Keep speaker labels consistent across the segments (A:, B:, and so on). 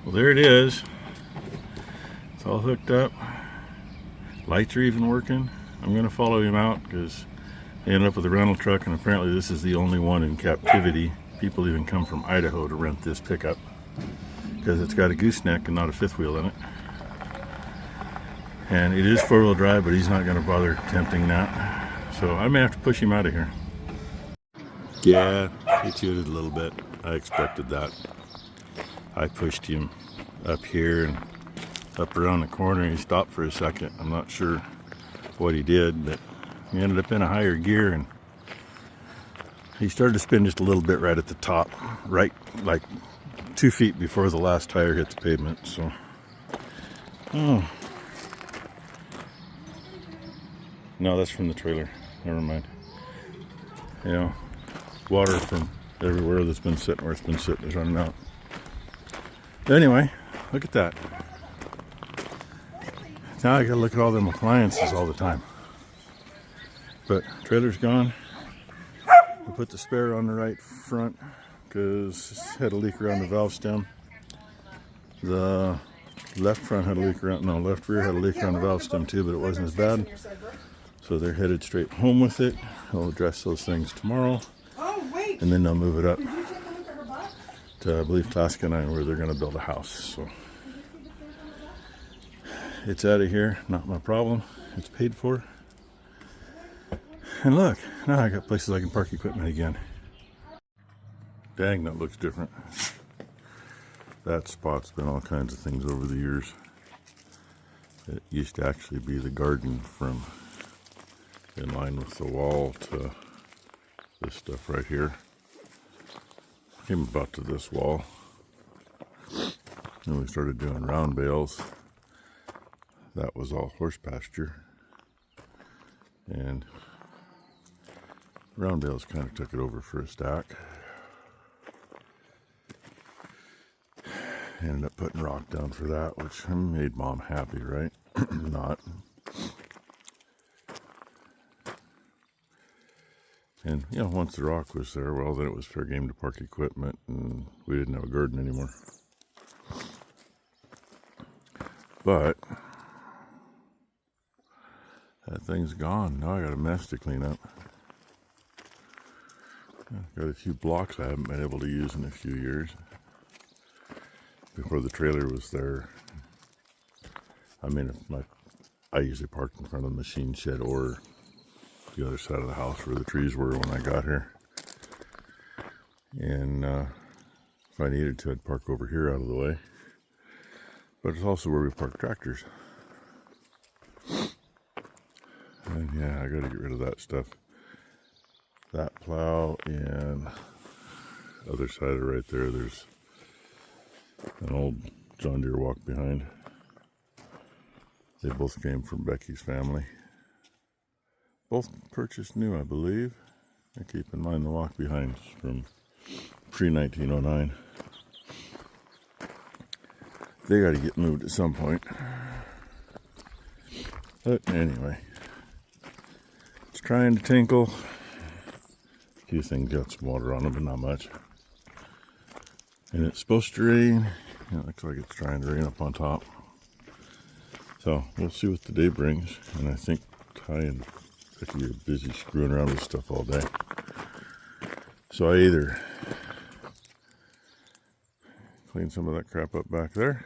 A: Well, there it is. It's all hooked up. Lights are even working. I'm going to follow him out because they ended up with a rental truck, and apparently this is the only one in captivity. People even come from Idaho to rent this pickup because it's got a gooseneck and not a fifth wheel in it. And it is four-wheel drive, but he's not going to bother attempting that. So I may have to push him out of here. Yeah, he tooted a little bit. I expected that. I pushed him up here and up around the corner. He stopped for a second. I'm not sure what he did, but he ended up in a higher gear, and he started to spin just a little bit right at the top, right like 2 feet before the last tire hit the pavement. So, oh. No, that's from the trailer. Never mind. You know, water from everywhere that's been sitting where it's been sitting is running out. Anyway, look at that. Now I gotta look at all them appliances all the time. But trailer's gone. We put the spare on the right front because it had a leak around the valve stem. The left front had a leak around, no, left rear had a leak around the valve stem too, but it wasn't as bad. So they're headed straight home with it. I'll address those things tomorrow. And then they'll move it up to, I believe, Clascanine, where they're gonna build a house. So it's out of here, not my problem. It's paid for. And look, now I got places I can park equipment again. Dang, that looks different. That spot's been all kinds of things over the years. It used to actually be the garden from in line with the wall to this stuff right here. Came about to this wall. And we started doing round bales. That was all horse pasture. And round bales kind of took it over for a stack. Ended up putting rock down for that, which made Mom happy, right? Not. And, you know, once the rock was there, well, then it was fair game to park equipment, and we didn't have a garden anymore. But that thing's gone. Now I got a mess to clean up. I've got a few blocks I haven't been able to use in a few years. Before the trailer was there, I mean, I usually parked in front of the machine shed or the other side of the house where the trees were when I got here. And if I needed to, I'd park over here out of the way. But it's also where we park tractors. And yeah, I gotta get rid of that stuff. That plow and other side of right there, there's an old John Deere walk behind. They both came from Becky's family. Both purchased new, I believe. And keep in mind the walk behind is from pre-1909. They got to get moved at some point. But anyway, it's trying to tinkle. A few things got some water on them, but not much. And it's supposed to rain. It looks like it's trying to rain up on top. So we'll see what the day brings. And I think Ty and Becky are busy screwing around with stuff all day. So I either clean some of that crap up back there,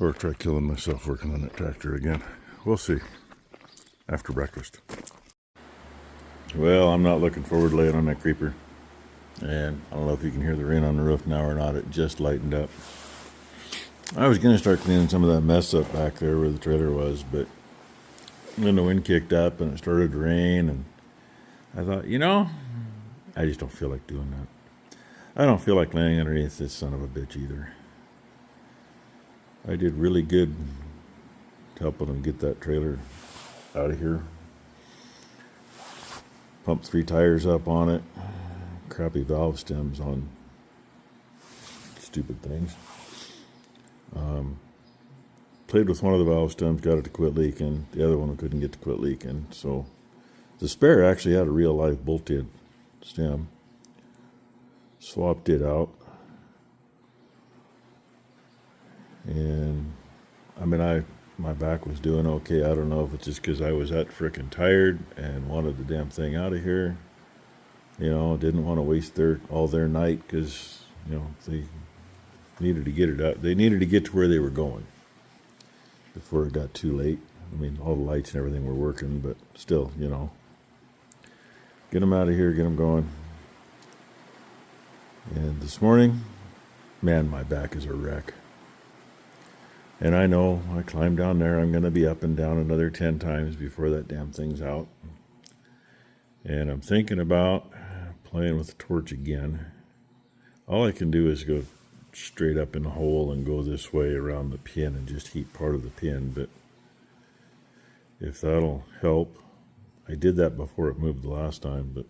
A: or try killing myself working on that tractor again. We'll see after breakfast. Well, I'm not looking forward to laying on that creeper. And I don't know if you can hear the rain on the roof now or not. It just lightened up. I was going to start cleaning some of that mess up back there where the trailer was, but then the wind kicked up and it started to rain, and I thought, you know, I just don't feel like doing that. I don't feel like laying underneath this son of a bitch either. I did really good helping them get that trailer out of here. Pumped 3 tires up on it. Crappy valve stems on stupid things. Played with one of the valve stems, got it to quit leaking. The other one I couldn't get to quit leaking. So the spare actually had a real life bolted stem. Swapped it out. And I mean, my back was doing okay. I don't know if it's just because I was that frickin' tired and wanted the damn thing out of here. You know, didn't want to waste all their night because, you know, they needed to get it out. They needed to get to where they were going before it got too late. I mean, all the lights and everything were working, but still, you know, get them out of here, get them going. And this morning, man, my back is a wreck. And I know I climbed down there, I'm going to be up and down another 10 times before that damn thing's out. And I'm thinking about playing with the torch again. All I can do is go straight up in the hole and go this way around the pin and just heat part of the pin. But if that'll help, I did that before it moved the last time, but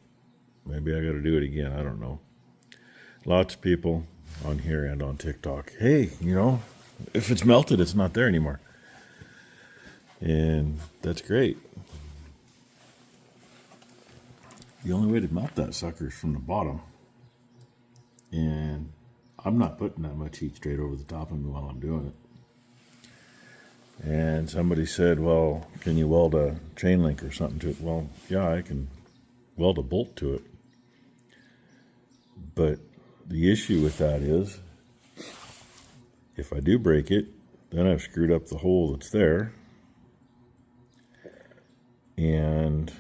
A: maybe I got to do it again. I don't know. Lots of people on here and on TikTok, hey, you know, if it's melted, it's not there anymore. And that's great. The only way to melt that sucker is from the bottom. And I'm not putting that much heat straight over the top of me while I'm doing it. And somebody said, well, can you weld a chain link or something to it? Well, yeah, I can weld a bolt to it. But the issue with that is, if I do break it, then I've screwed up the hole that's there. And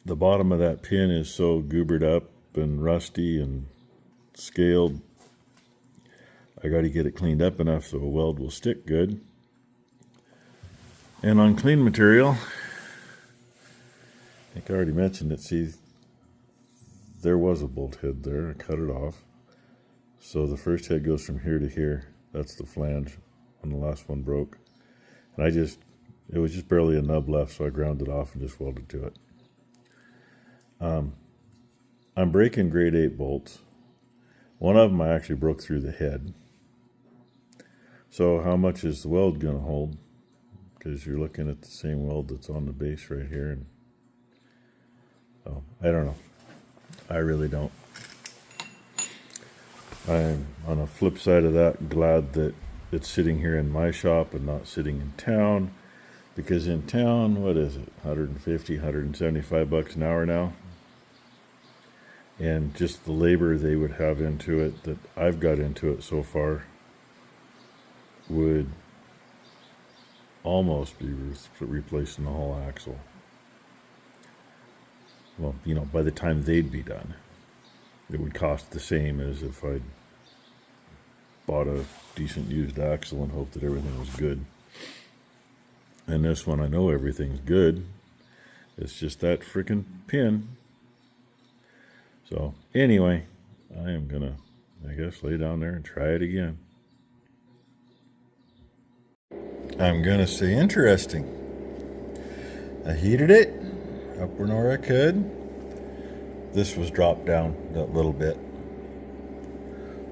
A: the bottom of that pin is so goobered up and rusty and scaled. I got to get it cleaned up enough so a weld will stick good. And on clean material, I think I already mentioned it. See, there was a bolt head there. I cut it off. So the first head goes from here to here. That's the flange when the last one broke. And it was just barely a nub left, so I ground it off and just welded to it. I'm breaking grade 8 bolts. One of them I actually broke through the head. So how much is the weld going to hold? Because you're looking at the same weld that's on the base right here. And so I don't know. I really don't. I'm, on the flip side of that, glad that it's sitting here in my shop and not sitting in town. Because in town, what is it? 150, 175 bucks an hour now. And just the labor they would have into it that I've got into it so far would almost be replacing the whole axle. Well, you know, by the time they'd be done, it would cost the same as if I'd bought a decent used axle and hoped that everything was good. And this one, I know everything's good. It's just that frickin' pin. So, anyway, I am gonna, I guess, lay down there and try it again. I'm gonna say interesting. I heated it up where I could. This was dropped down that little bit.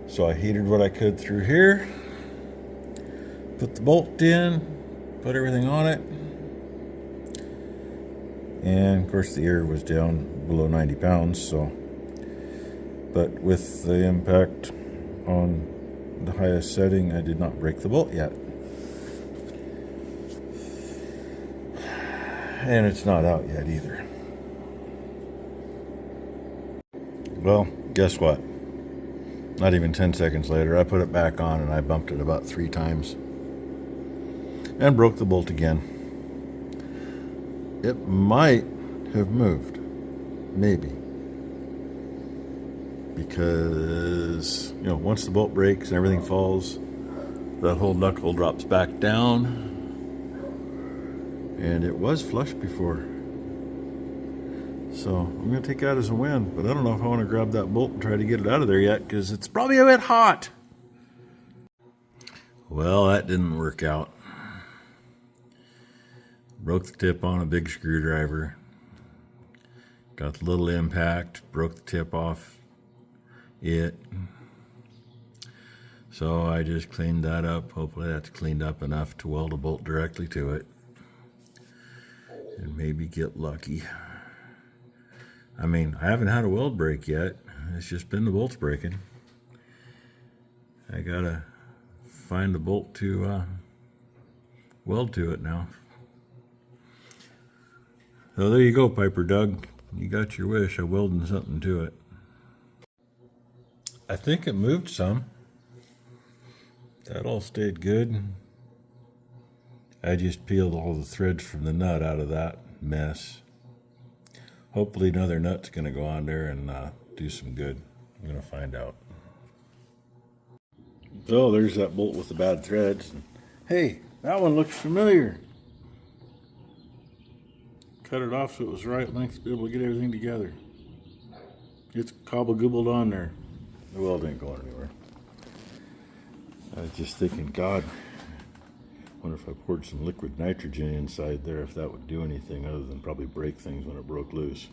A: So I heated what I could through here. Put the bolt in, put everything on it. And of course the air was down below 90 pounds, so. But with the impact on the highest setting, I did not break the bolt yet. And it's not out yet either. Well, guess what? Not even 10 seconds later, I put it back on and I bumped it about 3 times. And broke the bolt again. It might have moved. Maybe. Because, you know, once the bolt breaks and everything falls, that whole knuckle drops back down. And it was flush before. So I'm going to take that as a win. But I don't know if I want to grab that bolt and try to get it out of there yet, because it's probably a bit hot. Well, that didn't work out. Broke the tip on a big screwdriver. Got the little impact, broke the tip off it. So I just cleaned that up. Hopefully that's cleaned up enough to weld a bolt directly to it. And maybe get lucky. I mean, I haven't had a weld break yet. It's just been the bolts breaking. I gotta find a bolt to weld to it now. So there you go, Piper Doug. You got your wish of welding something to it. I think it moved some. That all stayed good. I just peeled all the threads from the nut out of that mess. Hopefully another nut's going to go on there and do some good. I'm going to find out. So there's that bolt with the bad threads. Hey, that one looks familiar. Cut it off so it was the right length to be able to get everything together. It's cobble-gobbled on there. The weld ain't going anywhere. I was just thinking, God, I wonder if I poured some liquid nitrogen inside there, if that would do anything other than probably break things when it broke loose.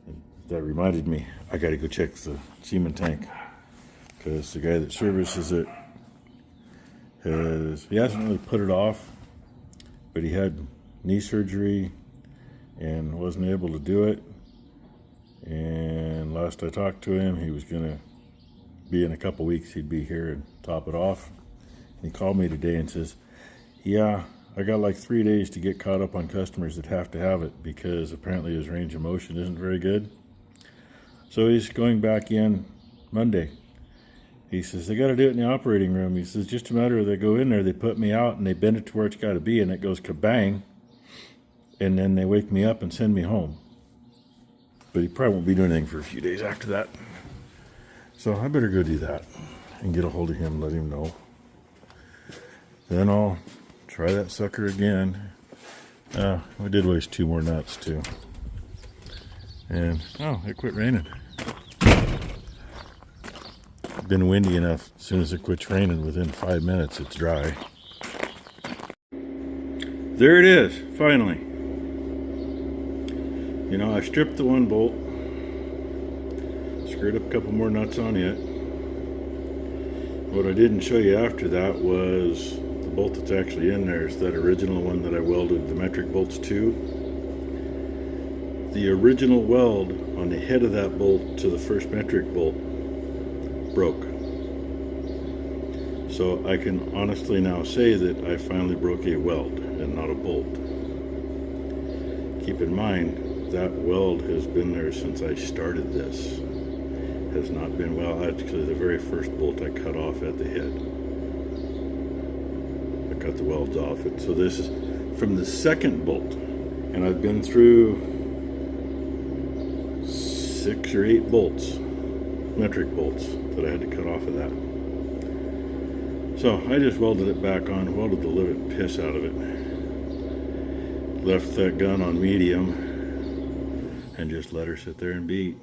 A: And that reminded me, I got to go check the semen tank, because the guy that services it he hasn't really put it off, but he had knee surgery and wasn't able to do it. And last I talked to him, he was gonna be in a couple weeks, he'd be here and top it off. And he called me today and says, yeah, I got like 3 days to get caught up on customers that have to have it, because apparently his range of motion isn't very good. So he's going back in Monday. He says, they got to do it in the operating room. He says, just a matter of they go in there, they put me out and they bend it to where it's got to be, and it goes kabang. And then they wake me up and send me home. But he probably won't be doing anything for a few days after that. So I better go do that and get a hold of him, let him know. Then I'll try that sucker again. We did waste 2 more nuts too. And, oh, it quit raining. Been windy enough. As soon as it quits raining, within 5 minutes, it's dry. There it is, finally. You know, I stripped the one bolt, screwed up a couple more nuts on it. What I didn't show you after that was the bolt that's actually in there is that original one that I welded the metric bolts to. The original weld on the head of that bolt to the first metric bolt broke. So I can honestly now say that I finally broke a weld and not a bolt. Keep in mind, that weld has been there since I started this. Has not been, well, actually the very first bolt I cut off at the head. I cut the welds off it. So this is from the second bolt. And I've been through 6 or 8 bolts, metric bolts, that I had to cut off of that. So I just welded it back on, welded the living piss out of it. Left that gun on medium and just let her sit there and beat.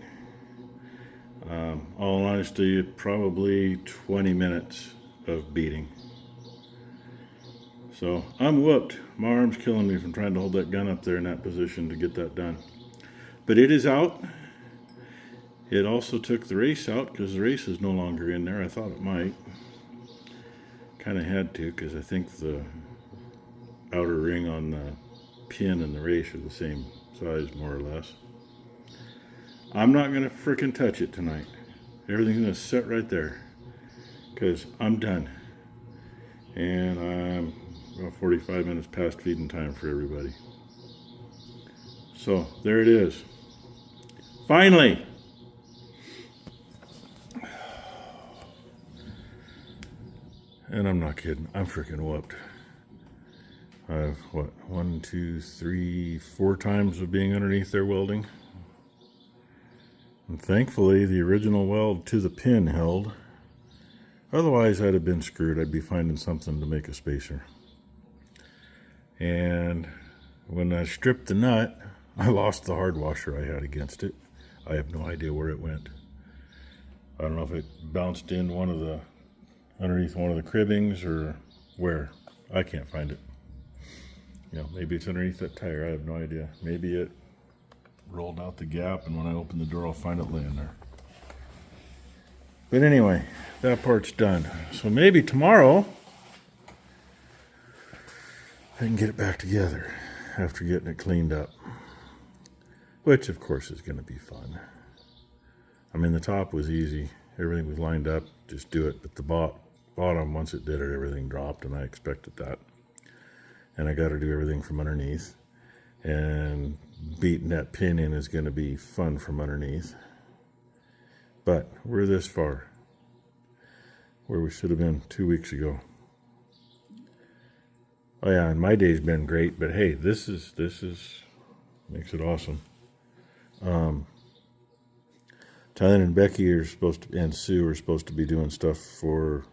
A: All honesty, probably 20 minutes of beating. So I'm whooped. My arm's killing me from trying to hold that gun up there in that position to get that done. But it is out. It also took the race out because the race is no longer in there. I thought it might. Kind of had to, because I think the outer ring on the pin and the race are the same size, more or less. I'm not going to frickin' touch it tonight. Everything's going to sit right there, because I'm done. And I'm about 45 minutes past feeding time for everybody. So, there it is. Finally! And I'm not kidding. I'm freaking whooped. I've, 1, 2, 3, 4 times of being underneath there welding. And thankfully, the original weld to the pin held. Otherwise, I'd have been screwed. I'd be finding something to make a spacer. And when I stripped the nut, I lost the hard washer I had against it. I have no idea where it went. I don't know if it bounced in underneath one of the cribbings or where. I can't find it. You know, maybe it's underneath that tire. I have no idea. Maybe it rolled out the gap, and when I open the door, I'll find it laying there. But anyway, that part's done. So maybe tomorrow I can get it back together after getting it cleaned up. Which, of course, is going to be fun. I mean, the top was easy. Everything was lined up. Just do it. But the bottom, once it did it, everything dropped, and I expected that. And I got to do everything from underneath. And beating that pin in is going to be fun from underneath. But we're this far, where we should have been 2 weeks ago. Oh yeah, and my day's been great, but hey, this is makes it awesome. Tyler and Becky are supposed to, and Sue are supposed to be doing stuff for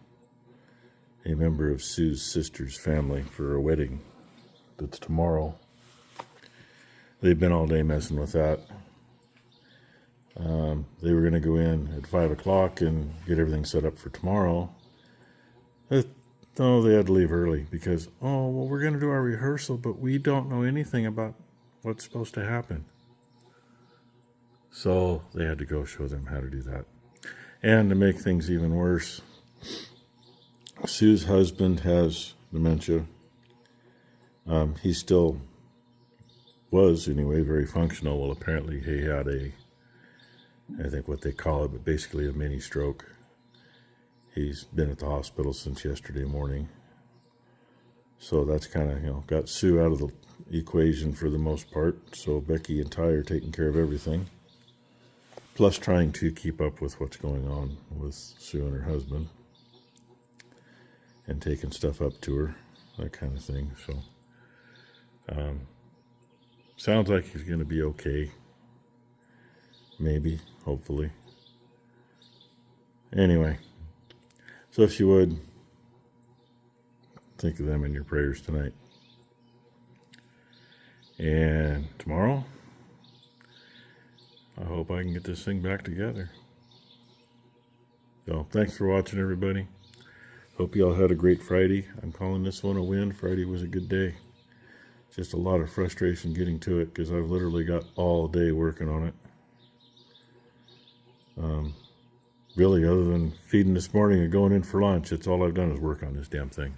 A: a member of Sue's sister's family for a wedding that's tomorrow. They've been all day messing with that. They were going to go in at 5 o'clock and get everything set up for tomorrow. No, they had to leave early because, oh, well, we're going to do our rehearsal, but we don't know anything about what's supposed to happen. So they had to go show them how to do that. And to make things even worse, Sue's husband has dementia. He still was, anyway, very functional. Well, apparently he had I think what they call it, but basically a mini stroke. He's been at the hospital since yesterday morning. So that's kind of, got Sue out of the equation for the most part. So Becky and Ty are taking care of everything. Plus trying to keep up with what's going on with Sue and her husband. And taking stuff up to her, that kind of thing. So, sounds like he's going to be okay. Maybe, hopefully. Anyway. So if you would, think of them in your prayers tonight. And tomorrow, I hope I can get this thing back together. So thanks for watching, everybody. Hope you all had a great Friday. I'm calling this one a win. Friday was a good day. Just a lot of frustration getting to it because I've literally got all day working on it. Really, other than feeding this morning and going in for lunch, it's all I've done is work on this damn thing.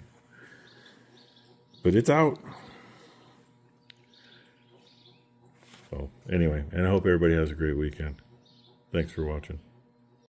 A: But it's out. So, anyway, and I hope everybody has a great weekend. Thanks for watching.